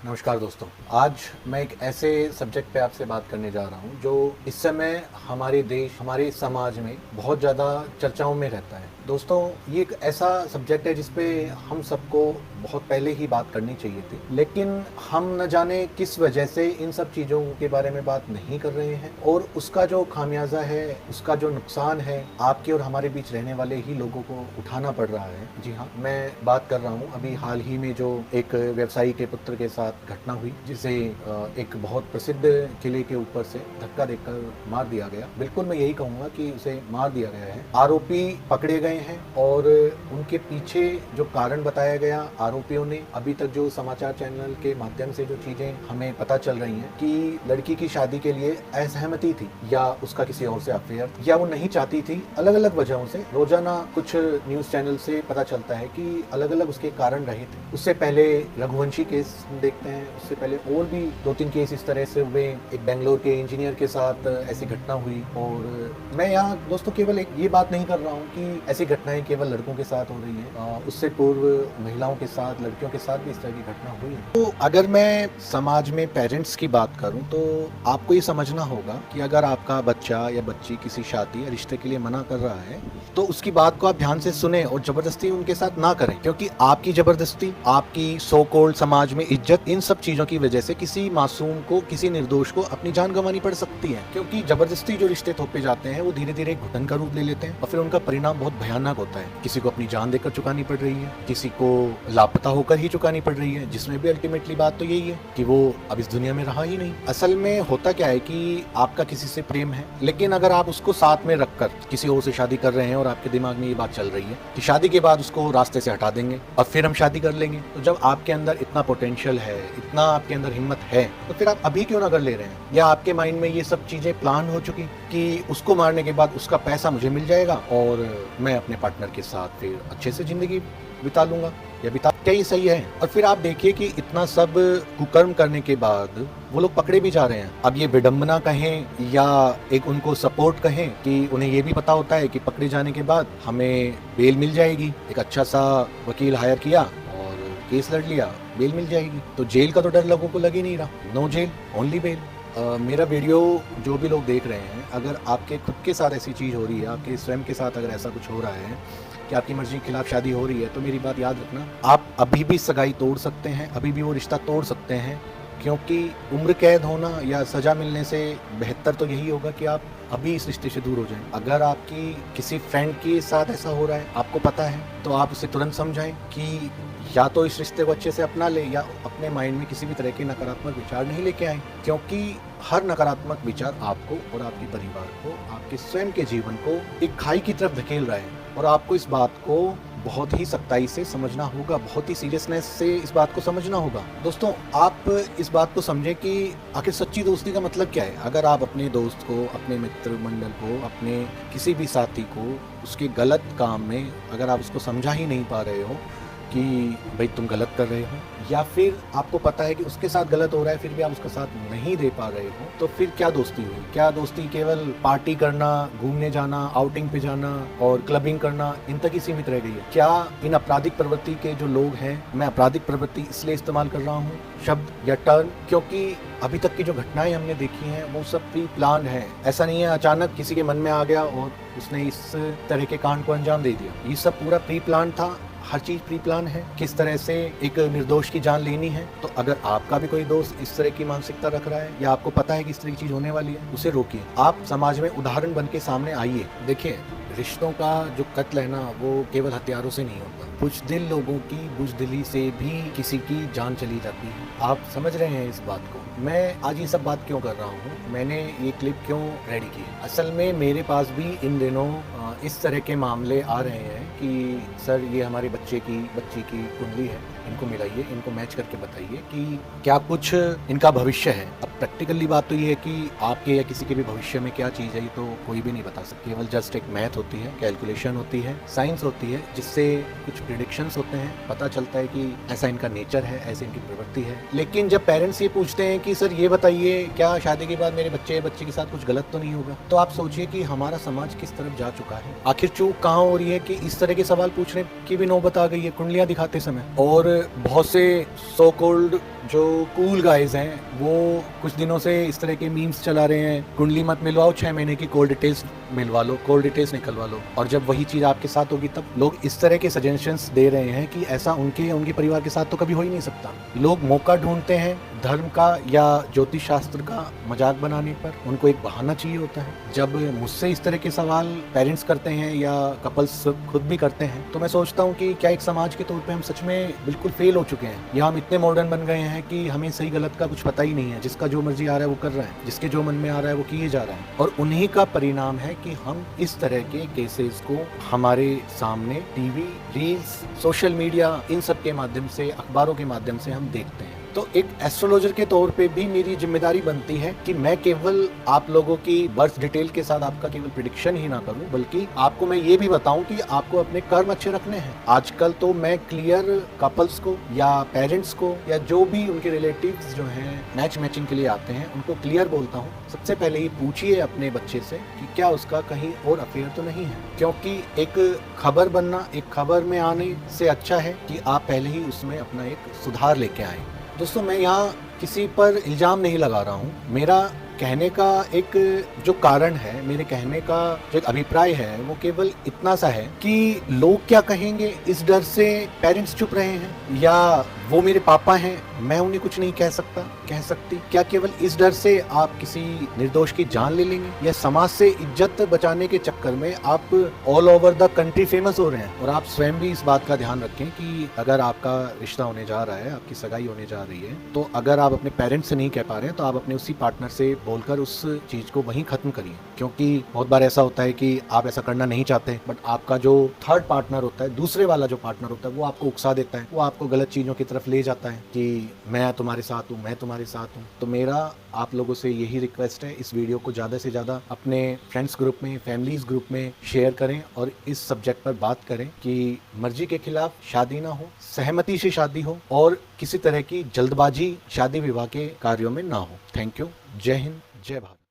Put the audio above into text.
नमस्कार दोस्तों। आज मैं एक ऐसे सब्जेक्ट पे आपसे बात करने जा रहा हूँ जो इस समय हमारे देश, हमारे समाज में बहुत ज़्यादा चर्चाओं में रहता है। दोस्तों, ये एक ऐसा सब्जेक्ट है जिस पे हम सबको बहुत पहले ही बात करनी चाहिए थी, लेकिन हम न जाने किस वजह से इन सब चीज़ों के बारे में बात नहीं कर रहे हैं और उसका जो खामियाजा है, उसका जो नुकसान है, आपके और हमारे बीच रहने वाले ही लोगों को उठाना पड़ रहा है। जी हाँ, मैं बात कर रहा हूँ अभी हाल ही में जो एक व्यवसायी के पुत्र के साथ घटना हुई, जिसे एक बहुत प्रसिद्ध किले के ऊपर से धक्का देकर मार दिया गया। बिल्कुल मैं यही कहूँगा कि उसे मार दिया गया है। आरोपी पकड़े गए हैं और उनके पीछे जो कारण बताया गया आरोपियों ने, अभी तक जो समाचार चैनल के माध्यम से जो चीजें हमें पता चल रही हैं कि लड़की की शादी के लिए असहमति थी या उसका किसी और से अफेयर या वो नहीं चाहती थी। अलग अलग वजहों से रोजाना कुछ न्यूज चैनल से पता चलता है कि अलग अलग उसके कारण रहे थे। उससे पहले रघुवंशी केस हम देखते हैं, उससे पहले और भी 2-3 केस इस तरह से हुए। एक बेंगलोर के इंजीनियर के साथ ऐसी घटना हुई। और मैं यहाँ दोस्तों केवल एक ये बात नहीं कर रहा हूँ कि ऐसी घटनाएं केवल लड़कों के साथ हो रही है, उससे पूर्व महिलाओं के साथ, लड़कियों के साथ भी इस तरह की घटना हुई है। तो अगर मैं समाज में पेरेंट्स की बात करूं तो आपको ये समझना होगा कि अगर आपका बच्चा या बच्ची किसी शादी या रिश्ते के लिए मना कर रहा है तो उसकी बात को आप ध्यान से सुने और जबरदस्ती उनके साथ ना करें, क्योंकि आपकी जबरदस्ती, आपकी सो कॉल्ड समाज में इज्जत, इन सब चीजों की वजह से किसी मासूम को, किसी निर्दोष को अपनी जान गंवानी पड़ सकती है। क्योंकि जबरदस्ती जो रिश्ते थोपे जाते हैं वो धीरे धीरे घुटन का रूप ले लेते हैं और फिर उनका परिणाम बहुत भयानक होता है। किसी को अपनी जान देकर चुकानी पड़ रही है, किसी को लापता होकर ही चुकानी पड़ रही है, जिसमें भी अल्टीमेटली बात तो यही है कि वो अब इस दुनिया में रहा ही नहीं। असल में होता क्या है कि आपका किसी से प्रेम है, लेकिन अगर आप उसको साथ में रखकर किसी और से शादी कर रहे हैं और आपके दिमाग में ये बात चल रही है कि शादी के बाद उसको रास्ते से हटा देंगे और फिर हम शादी कर लेंगे, तो जब आपके अंदर इतना पोटेंशियल है, इतना आपके अंदर हिम्मत है, तो फिर आप अभी क्यों ना कर ले रहे हैं? या आपके माइंड में ये सब चीजें प्लान हो चुकी कि उसको मारने के बाद उसका पैसा मुझे मिल जाएगा और मैं अपने पार्टनर के साथ फिर अच्छे से जिंदगी बिता लूंगा या बिता, क्या ये सही है? और फिर आप देखिए कि इतना सब कुकर्म करने के बाद वो लोग पकड़े भी जा रहे हैं। अब ये विडंबना कहें या एक उनको सपोर्ट कहें कि उन्हें ये भी पता होता है कि पकड़े जाने के बाद हमें बेल मिल जाएगी, एक अच्छा सा वकील हायर किया और केस लड़ लिया, बेल मिल जाएगी। तो जेल का तो डर लोगों को लग ही नहीं रहा। No jail, only bail. मेरा वीडियो जो भी लोग देख रहे हैं, अगर आपके खुद के साथ ऐसी चीज़ हो रही है, आपके स्वयं के साथ अगर ऐसा कुछ हो रहा है कि आपकी मर्जी के खिलाफ शादी हो रही है, तो मेरी बात याद रखना, आप अभी भी सगाई तोड़ सकते हैं, अभी भी वो रिश्ता तोड़ सकते हैं। क्योंकि उम्र कैद होना या सज़ा मिलने से बेहतर तो यही होगा कि आप अभी इस रिश्ते से दूर हो जाएं। अगर आपकी किसी फ्रेंड के साथ ऐसा हो रहा है, आपको पता है, तो आप उसे तुरंत समझाएं कि या तो इस रिश्ते को अच्छे से अपना ले या अपने माइंड में किसी भी तरह के नकारात्मक विचार नहीं लेके आए। क्योंकि हर नकारात्मक विचार आपको और आपके परिवार को, आपके स्वयं के जीवन को एक खाई की तरफ धकेल रहा है और आपको इस बात को बहुत ही सख्ताई से समझना होगा, बहुत ही सीरियसनेस से इस बात को समझना होगा। दोस्तों, आप इस बात को समझें कि आखिर सच्ची दोस्ती का मतलब क्या है। अगर आप अपने दोस्त को, अपने मित्र मंडल को, अपने किसी भी साथी को उसके गलत काम में अगर आप उसको समझा ही नहीं पा रहे हो कि भाई तुम गलत कर रहे हो, या फिर आपको पता है कि उसके साथ गलत हो रहा है फिर भी आप उसका साथ नहीं दे पा रहे हो, तो फिर क्या दोस्ती हुई? क्या दोस्ती केवल पार्टी करना, घूमने जाना, आउटिंग पे जाना और क्लबिंग करना, इन तक ही सीमित रह गई है? क्या इन आपराधिक प्रवृत्ति के जो लोग हैं, मैं आपराधिक प्रवृत्ति इसलिए इस्तेमाल कर रहा हूँ शब्द या टर्म, क्योंकि अभी तक की जो घटनाएं हमने देखी हैं वो सब प्री प्लान है। ऐसा नहीं है अचानक किसी के मन में आ गया और उसने इस तरह के कांड को अंजाम दे दिया। ये सब पूरा प्री प्लान था, हर चीज प्री प्लान है, किस तरह से एक निर्दोष की जान लेनी है। तो अगर आपका भी कोई दोस्त इस तरह की मानसिकता रख रहा है या आपको पता है कि इस तरह की चीज होने वाली है, उसे रोकिए। आप समाज में उदाहरण बन के सामने आइए। देखिए, रिश्तों का जो कत्ल है ना, वो केवल हथियारों से नहीं होता। बुज़दिल लोगों की बुज़दिली से भी किसी की जान चली जाती है। आप समझ रहे हैं इस बात को? मैं आज ये सब बात क्यों कर रहा हूँ, मैंने ये क्लिप क्यों रेडी की? असल में मेरे पास भी इन दिनों इस तरह के मामले आ रहे हैं कि सर ये हमारे बच्ची की कुंडली है, इनको मिलाइए, इनको मैच करके बताइए कि क्या कुछ इनका भविष्य है। अब प्रैक्टिकली बात तो ये है कि आपके या किसी के भी भविष्य में क्या चीज़ है ये तो कोई भी नहीं बता सकता। केवल जस्ट एक मैथ होती है, कैलकुलेशन होती है, साइंस होती है, जिससे कुछ प्रिडिक्शंस होते हैं, पता चलता है कि ऐसा इनका नेचर है, ऐसे इनकी प्रवृत्ति है। लेकिन जब पेरेंट्स ये पूछते हैं कि सर ये बताइए क्या शादी के बाद मेरे बच्चे के साथ कुछ गलत तो नहीं होगा, तो आप सोचिए कि हमारा समाज किस तरफ जा चुका है। आखिर चूक कहाँ हो रही है कि इस तरह के सवाल पूछने की भी नौबत आ गई है कुंडलियां दिखाते समय। और बहुत से सो कॉल्ड जो कूल गाइज हैं वो कुछ दिनों से इस तरह के मीम्स चला रहे हैं, कुंडली मत मिलवाओ, 6 महीने की कोल्ड डिटेल्स मिलवा लो, कोल्ड डिटेल्स निकलवा लो। और जब वही चीज़ आपके साथ होगी तब लोग इस तरह के सजेशंस दे रहे हैं कि ऐसा उनके परिवार के साथ तो कभी हो ही नहीं सकता। लोग मौका ढूंढते हैं धर्म का या ज्योतिष शास्त्र का मजाक बनाने पर, उनको एक बहाना चाहिए होता है। जब मुझसे इस तरह के सवाल पेरेंट्स करते हैं या कपल्स खुद भी करते हैं तो मैं सोचता हूँ कि क्या एक समाज के तौर पे हम सच में बिल्कुल फेल हो चुके हैं, या हम इतने मॉडर्न बन गए हैं कि हमें सही गलत का कुछ पता ही नहीं है। जिसका जो मर्जी आ रहा है वो कर रहा है, जिसके जो मन में आ रहा है वो किए जा रहा है, और उन्हीं का परिणाम है कि हम इस तरह के केसेस को हमारे सामने टीवी, रील्स, सोशल मीडिया, इन सब के माध्यम से, अखबारों के माध्यम से हम देखते हैं। तो एक एस्ट्रोलॉजर के तौर पे भी मेरी जिम्मेदारी बनती है कि मैं केवल आप लोगों की बर्थ डिटेल के साथ आपका केवल प्रिडिक्शन ही ना करूं, बल्कि आपको मैं ये भी बताऊं कि आपको अपने कर्म अच्छे रखने हैं। आजकल तो मैं क्लियर कपल्स को या पेरेंट्स को या जो भी उनके रिलेटिव्स जो हैं मैचिंग के लिए आते हैं उनको क्लियर बोलता हूँ, सबसे पहले ही पूछिए अपने बच्चे से कि क्या उसका कहीं और अफेयर तो नहीं है, क्योंकि एक खबर बनना, एक खबर में आने से अच्छा है कि आप पहले ही उसमें अपना एक सुधार लेके आए। दोस्तों, मैं यहाँ किसी पर इल्ज़ाम नहीं लगा रहा हूँ। मेरा कहने का एक जो कारण है, मेरे कहने का जो एक अभिप्राय है वो केवल इतना सा है कि लोग क्या कहेंगे इस डर से पेरेंट्स चुप रहे हैं, या वो मेरे पापा हैं मैं उन्हें कुछ नहीं कह सकती, क्या केवल इस डर से आप किसी निर्दोष की जान ले लेंगे, या समाज से इज्जत बचाने के चक्कर में आप all over the country famous हो रहे हैं। और आप स्वयं भी इस बात का ध्यान रखें कि अगर आपका रिश्ता होने जा रहा है, आपकी सगाई होने जा रही है, तो अगर आप अपने पेरेंट्स से नहीं कह पा रहे हैं तो आप अपने उसी पार्टनर से बोलकर उस चीज को वहीं खत्म करिए। क्योंकि बहुत बार ऐसा होता है कि आप ऐसा करना नहीं चाहते, बट आपका जो थर्ड पार्टनर होता है, दूसरे वाला जो पार्टनर होता है, वो आपको उकसा देता है, वो आपको गलत चीजों की तरफ ले जाता है कि मैं तुम्हारे साथ हूँ, मैं तुम्हारे साथ हूँ। तो मेरा आप लोगों से यही रिक्वेस्ट है, इस वीडियो को ज़्यादा से ज़्यादा अपने फ्रेंड्स ग्रुप में, फैमिलीज ग्रुप में शेयर करें और इस सब्जेक्ट पर बात करें कि मर्जी के खिलाफ शादी ना हो, सहमति से शादी हो और किसी तरह की जल्दबाजी शादी विवाह के कार्यों में ना हो। Thank you. जय हिंद, जय भारत।